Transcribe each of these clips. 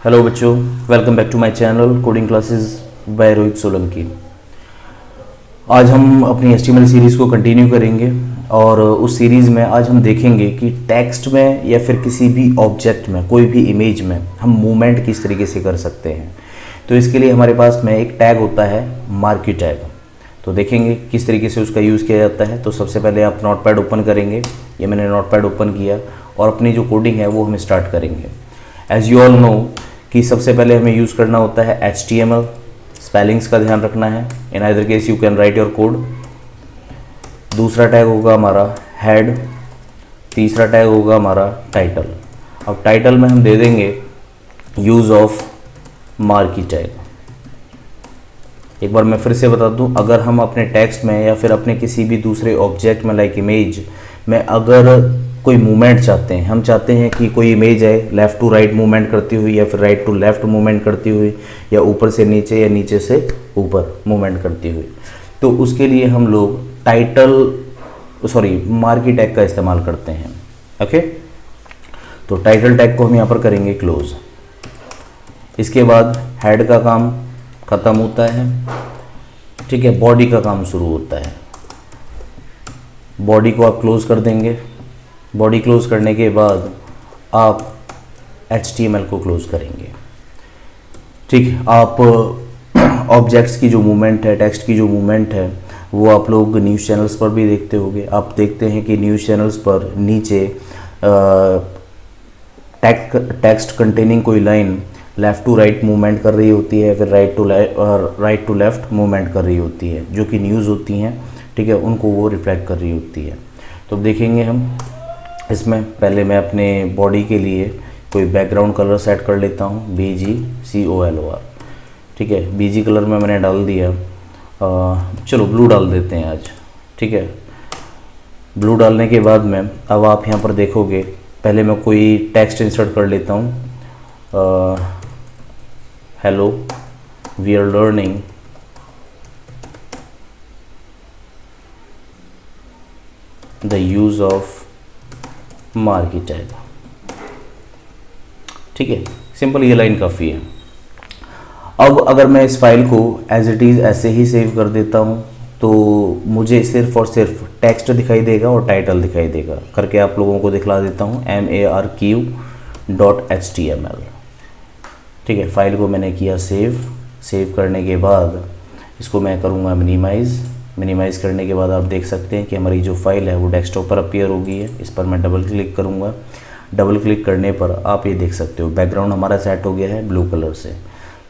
Hello बच्चों, welcome back to my channel coding classes by Rohit Solanki. आज हम अपनी HTML सीरीज़ को कंटिन्यू करेंगे और उस सीरीज़ में आज हम देखेंगे कि टेक्स्ट में या फिर किसी भी ऑब्जेक्ट में, कोई भी इमेज में हम मूवमेंट किस तरीके से कर सकते हैं। तो इसके लिए हमारे पास में एक टैग होता है मार्की टैग। तो देखेंगे किस तरीके से उसका यूज़ किया जाता है। तो सबसे पहले आप नोटपैड ओपन करेंगे। ये मैंने नोटपैड ओपन किया और अपनी जो कोडिंग है वो हम स्टार्ट करेंगे। एज़ यू ऑल नो कि सबसे पहले हमें यूज़ करना होता है HTML। स्पेलिंग्स का ध्यान रखना है। In either case you can write your code. दूसरा टैग होगा हमारा हेड। तीसरा टैग होगा हमारा टाइटल। अब टाइटल में हम दे देंगे यूज़ ऑफ मार्की टैग। एक बार मैं फिर से बता दूं, अगर हम अपने टेक्स्ट में या फिर अपने किसी भी दूसरे ऑब्जेक्ट में लाइक इमेज में अगर कोई मूवमेंट चाहते हैं, हम चाहते हैं कि कोई इमेज है लेफ़्ट टू राइट मूवमेंट करती हुई या फिर राइट टू लेफ़्ट मूवमेंट करती हुई या ऊपर से नीचे या नीचे से ऊपर मूवमेंट करती हुई, तो उसके लिए हम लोग मार्की टैग का इस्तेमाल करते हैं। ओके, तो टाइटल टैग को हम यहाँ पर करेंगे क्लोज। इसके बाद हेड का काम ख़त्म होता है, ठीक है। बॉडी का काम शुरू होता है। बॉडी को आप क्लोज कर देंगे। बॉडी क्लोज करने के बाद आप HTML को क्लोज करेंगे, ठीक है। आप ऑब्जेक्ट्स की जो मूवमेंट है, टेक्स्ट की जो मूवमेंट है, वो आप लोग न्यूज़ चैनल्स पर भी देखते होंगे। आप देखते हैं कि न्यूज़ चैनल्स पर नीचे टेक्स्ट कंटेनिंग कोई line left to right movement कर रही होती है, फिर राइट टू लेफ़्ट मूवमेंट कर रही होती है, जो कि न्यूज़ होती हैं, ठीक है, उनको वो रिफ्लेक्ट कर रही होती है। तो देखेंगे हम इसमें। पहले मैं अपने बॉडी के लिए कोई बैकग्राउंड कलर सेट कर लेता हूँ, BGCOLOR, ठीक है। BG कलर में मैंने डाल दिया। चलो ब्लू डाल देते हैं आज, ठीक है। ब्लू डालने के बाद में अब आप यहाँ पर देखोगे, पहले मैं कोई टेक्स्ट इंसर्ट कर लेता हूँ। Hello, we are learning the use of marquee tag, ठीक है। सिंपल, ये लाइन काफ़ी है। अब अगर मैं इस फाइल को एज इट इज़ ऐसे ही सेव कर देता हूँ तो मुझे सिर्फ और सिर्फ टेक्स्ट दिखाई देगा और टाइटल दिखाई देगा। करके आप लोगों को दिखला देता हूँ, marq.html, ठीक है। फाइल को मैंने किया सेव करने के बाद इसको मैं करूँगा मिनिमाइज़ करने के बाद आप देख सकते हैं कि हमारी जो फाइल है वो डेस्कटॉप पर अपीयर हो गई है। इस पर मैं डबल क्लिक करूँगा। डबल क्लिक करने पर आप ये देख सकते हो बैकग्राउंड हमारा सेट हो गया है ब्लू कलर से,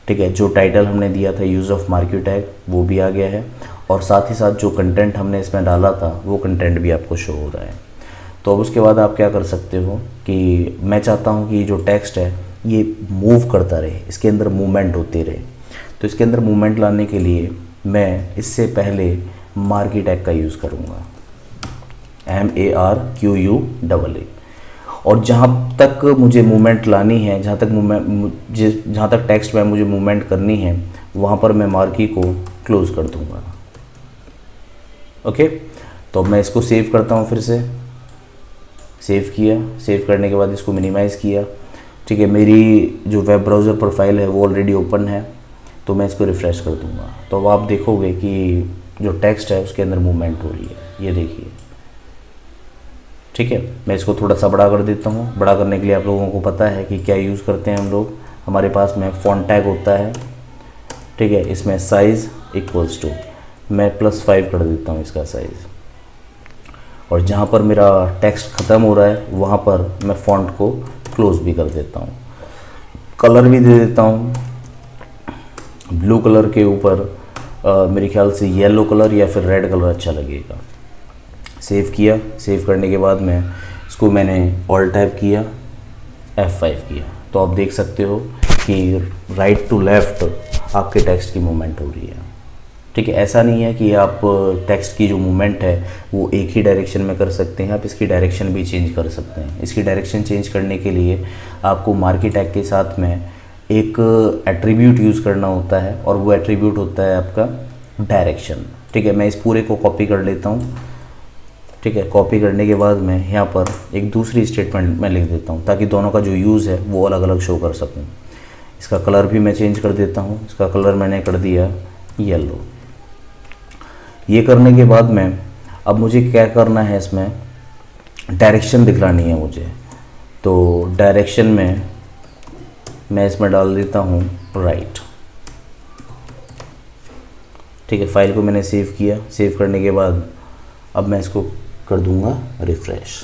ठीक है। जो टाइटल हमने दिया था यूज़ ऑफ मार्की टैग वो भी आ गया है और साथ ही साथ जो कंटेंट हमने इसमें डाला था वो कंटेंट भी आपको शो हो रहा है। तो अब उसके बाद आप क्या कर सकते हो कि मैं चाहता हूँ कि जो टेक्स्ट है ये मूव करता रहे, इसके अंदर मूवमेंट होती रहे। तो इसके अंदर मूवमेंट लाने के लिए मैं इससे पहले मार्की टैग का यूज़ करूँगा, MARQUAA। और जहाँ तक मुझे मूवमेंट लानी है, जहाँ तक टेक्स्ट में मुझे मूवमेंट करनी है, वहाँ पर मैं मार्की को क्लोज कर दूँगा। ओके, तो मैं इसको सेव करता हूँ। फिर से सेव किया। सेव करने के बाद इसको मिनिमाइज़ किया, ठीक है। मेरी जो वेब ब्राउज़र प्रोफाइल है वो ऑलरेडी ओपन है, तो मैं इसको रिफ़्रेश कर दूँगा। तो अब आप देखोगे कि जो टेक्स्ट है उसके अंदर मूवमेंट हो रही है, ये देखिए, ठीक है। मैं इसको थोड़ा सा बड़ा कर देता हूँ। बड़ा करने के लिए आप लोगों को पता है कि क्या यूज़ करते हैं हम लोग। हमारे पास में फॉन्ट टैग होता है, ठीक है। इसमें साइज़ इक्वल्स टू, मैं +5 कर देता हूँ इसका साइज़। और जहाँ पर मेरा टेक्स्ट ख़त्म हो रहा है वहाँ पर मैं फॉन्ट को क्लोज भी कर देता हूँ। कलर भी दे देता हूँ। ब्लू कलर के ऊपर मेरे ख्याल से येलो कलर या फिर रेड कलर अच्छा लगेगा। सेव किया। सेव करने के बाद में इसको मैंने ऑल टैप किया, F5 किया। तो आप देख सकते हो कि राइट टू लेफ़्ट आपके टेक्स्ट की मूवमेंट हो रही है, ठीक है। ऐसा नहीं है कि आप टेक्स्ट की जो मूवमेंट है वो एक ही डायरेक्शन में कर सकते हैं, आप इसकी डायरेक्शन भी चेंज कर सकते हैं। इसकी डायरेक्शन चेंज करने के लिए आपको मार्की टैग के साथ में एक एट्रीब्यूट यूज़ करना होता है और वो एट्रीब्यूट होता है आपका डायरेक्शन, ठीक है। मैं इस पूरे को कॉपी कर लेता हूँ, ठीक है। कॉपी करने के बाद मैं यहाँ पर एक दूसरी स्टेटमेंट में लिख देता हूँ ताकि दोनों का जो यूज़ है वो अलग अलग शो कर सकूँ। इसका कलर भी मैं चेंज कर देता हूँ। इसका कलर मैंने कर दिया येलो। ये करने के बाद में अब मुझे क्या करना है, इसमें डायरेक्शन दिखलानी है मुझे। तो डायरेक्शन में मैं इसमें डाल देता हूँ राइट। ठीक है, फाइल को मैंने सेव किया। सेव करने के बाद अब मैं इसको कर दूंगा रिफ़्रेश।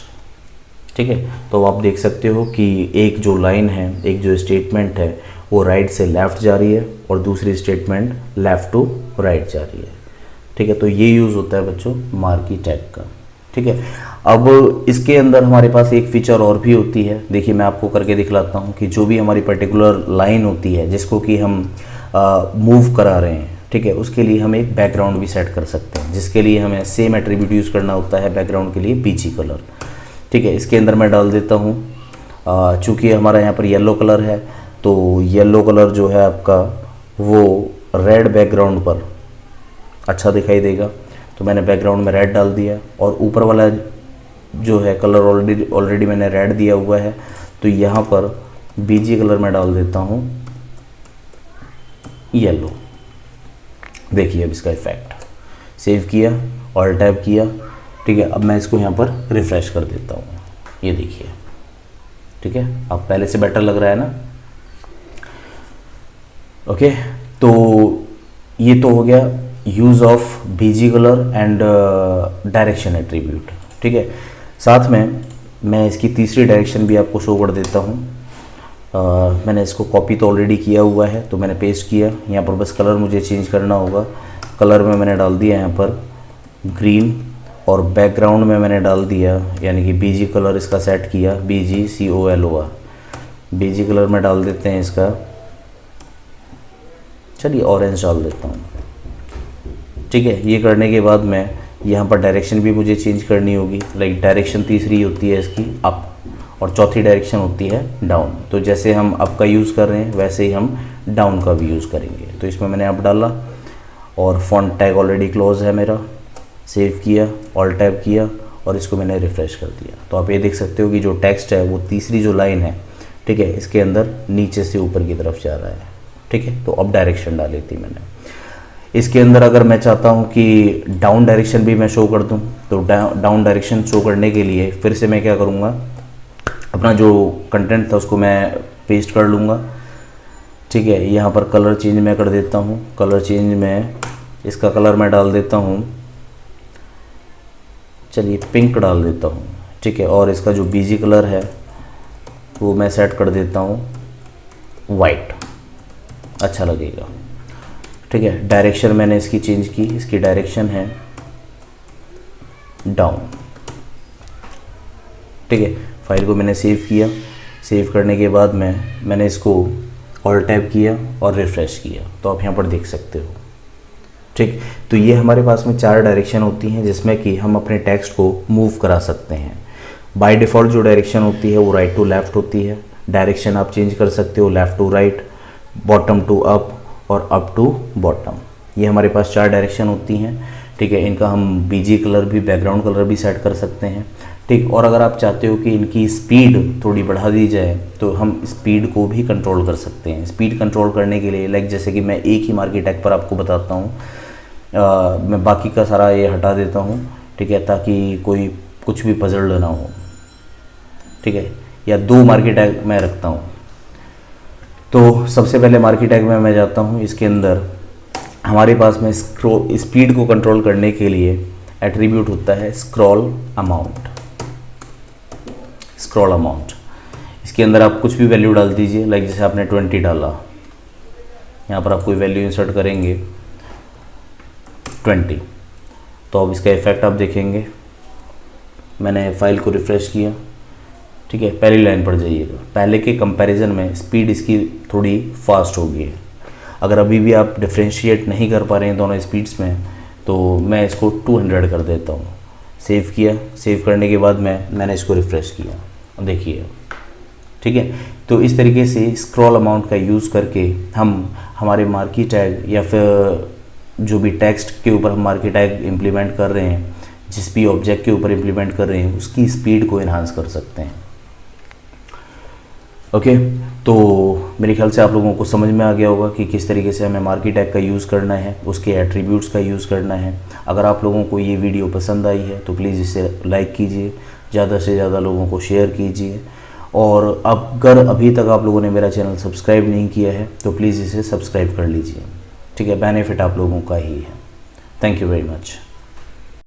ठीक है, तो आप देख सकते हो कि एक जो लाइन है, एक जो स्टेटमेंट है वो राइट से लेफ़्ट जा रही है और दूसरी स्टेटमेंट लेफ़्ट टू राइट जा रही है। ठीक है, तो ये यूज़ होता है बच्चों मार्की टैग का। ठीक है, अब इसके अंदर हमारे पास एक फीचर और भी होती है। देखिए मैं आपको करके दिखलाता हूँ कि जो भी हमारी पर्टिकुलर लाइन होती है जिसको कि हम मूव करा रहे हैं, ठीक है, उसके लिए हम एक बैकग्राउंड भी सेट कर सकते हैं, जिसके लिए हमें सेम एट्रीब्यूट यूज़ करना होता है बैकग्राउंड के लिए पीची कलर। ठीक है, इसके अंदर मैं डाल देता हूँ, चूँकि हमारा यहाँ पर येलो कलर है तो येलो कलर जो है आपका वो रेड बैकग्राउंड पर अच्छा दिखाई देगा। तो मैंने बैकग्राउंड में रेड डाल दिया और ऊपर वाला जो है कलर ऑलरेडी मैंने रेड दिया हुआ है, तो यहाँ पर बीजी कलर में डाल देता हूँ येलो। देखिए अब इसका इफेक्ट। सेव किया और टैब किया। ठीक है, अब मैं इसको यहाँ पर रिफ़्रेश कर देता हूँ। ये देखिए, ठीक है, अब पहले से बेटर लग रहा है ना। ओके, तो ये तो हो गया use of BG colour and direction attribute. ठीक है, साथ में मैं इसकी तीसरी डायरेक्शन भी आपको शो कर देता हूँ। मैंने इसको कॉपी तो ऑलरेडी किया हुआ है, तो मैंने पेस्ट किया। यहाँ पर बस कलर मुझे चेंज करना होगा। कलर में मैंने डाल दिया यहाँ पर ग्रीन और बैकग्राउंड में मैंने डाल दिया यानी कि बीजी कलर इसका सेट किया, BGCOLOR। बीजी कलर में डाल देते हैं इसका, चलिए ऑरेंज डाल देता हूँ। ठीक है, ये करने के बाद मैं यहाँ पर डायरेक्शन भी मुझे चेंज करनी होगी। लाइक डायरेक्शन तीसरी होती है इसकी अप और चौथी डायरेक्शन होती है डाउन। तो जैसे हम अप का यूज़ कर रहे हैं वैसे ही हम डाउन का भी यूज़ करेंगे। तो इसमें मैंने अप डाला और फॉन्ट टैग ऑलरेडी क्लोज है मेरा। सेव किया, ऑल टैब किया और इसको मैंने रिफ़्रेश कर दिया। तो आप ये देख सकते हो कि जो टेक्स्ट है वो तीसरी जो लाइन है, ठीक है, इसके अंदर नीचे से ऊपर की तरफ जा रहा है। ठीक है, तो अब डायरेक्शन डाली थी मैंने। इसके अंदर अगर मैं चाहता हूँ कि डाउन डायरेक्शन भी मैं शो कर दूँ, तो डाउन डायरेक्शन शो करने के लिए फिर से मैं क्या करूँगा, अपना जो कंटेंट था उसको मैं पेस्ट कर लूँगा। ठीक है, यहाँ पर कलर चेंज मैं कर देता हूँ। कलर चेंज में इसका कलर मैं डाल देता हूँ, चलिए पिंक डाल देता हूँ। ठीक है, और इसका जो बीजी कलर है वो मैं सेट कर देता हूँ वाइट, अच्छा लगेगा। ठीक है, डायरेक्शन मैंने इसकी चेंज की। इसकी डायरेक्शन है डाउन। ठीक है, फाइल को मैंने सेव किया। सेव करने के बाद मैंने इसको ऑल टैब किया और रिफ़्रेश किया, तो आप यहाँ पर देख सकते हो। ठीक, तो ये हमारे पास में 4 डायरेक्शन होती हैं जिसमें कि हम अपने टेक्स्ट को मूव करा सकते हैं। बाय डिफ़ॉल्ट जो डायरेक्शन होती है वो राइट टू लेफ़्ट होती है। डायरेक्शन आप चेंज कर सकते हो left to right, bottom to up और अप टू बॉटम। ये हमारे पास 4 डायरेक्शन होती हैं। ठीक है, इनका हम बीजी कलर भी, बैकग्राउंड कलर भी सेट कर सकते हैं। ठीक, और अगर आप चाहते हो कि इनकी स्पीड थोड़ी बढ़ा दी जाए तो हम स्पीड को भी कंट्रोल कर सकते हैं। स्पीड कंट्रोल करने के लिए लाइक जैसे कि मैं एक ही मार्की टैग पर आपको बताता हूँ, मैं बाकी का सारा ये हटा देता हूँ। ठीक है, ताकि कोई कुछ भी पजल ना हो। ठीक है, या 2 मार्की टैग मैं रखता हूँ। तो सबसे पहले मार्की टैग में मैं जाता हूँ। इसके अंदर हमारे पास में स्पीड को कंट्रोल करने के लिए एट्रीब्यूट होता है स्क्रॉल अमाउंट। स्क्रॉल अमाउंट, इसके अंदर आप कुछ भी वैल्यू डाल दीजिए। लाइक जैसे आपने 20 डाला, यहाँ पर आप कोई वैल्यू इंसर्ट करेंगे 20, तो अब इसका इफेक्ट आप देखेंगे। मैंने फाइल को रिफ़्रेश किया। ठीक है, पहली लाइन पर जाइएगा। पहले के कंपैरिजन में स्पीड इसकी थोड़ी फास्ट होगी। अगर अभी भी आप डिफ्रेंशिएट नहीं कर पा रहे हैं दोनों स्पीड्स में, तो मैं इसको 200 कर देता हूँ। सेव किया। सेव करने के बाद मैंने इसको रिफ़्रेश किया, देखिए। ठीक है, तो इस तरीके से स्क्रॉल अमाउंट का यूज़ करके हम हमारे मार्की टैग या फिर जो भी टेक्स्ट के ऊपर हम मार्की टैग इम्प्लीमेंट कर रहे हैं, जिस भी ऑब्जेक्ट के ऊपर इम्प्लीमेंट कर रहे हैं, उसकी स्पीड को इन्हांस कर सकते हैं। ओके, तो मेरे ख्याल से आप लोगों को समझ में आ गया होगा कि किस तरीके से हमें मार्की टैग का यूज़ करना है, उसके एट्रीब्यूट्स का यूज़ करना है। अगर आप लोगों को ये वीडियो पसंद आई है तो प्लीज़ इसे लाइक कीजिए, ज़्यादा से ज़्यादा लोगों को शेयर कीजिए, और अगर अभी तक आप लोगों ने मेरा चैनल सब्सक्राइब नहीं किया है तो प्लीज़ इसे सब्सक्राइब कर लीजिए। ठीक है, बेनिफिट आप लोगों का ही है। Thank you very much.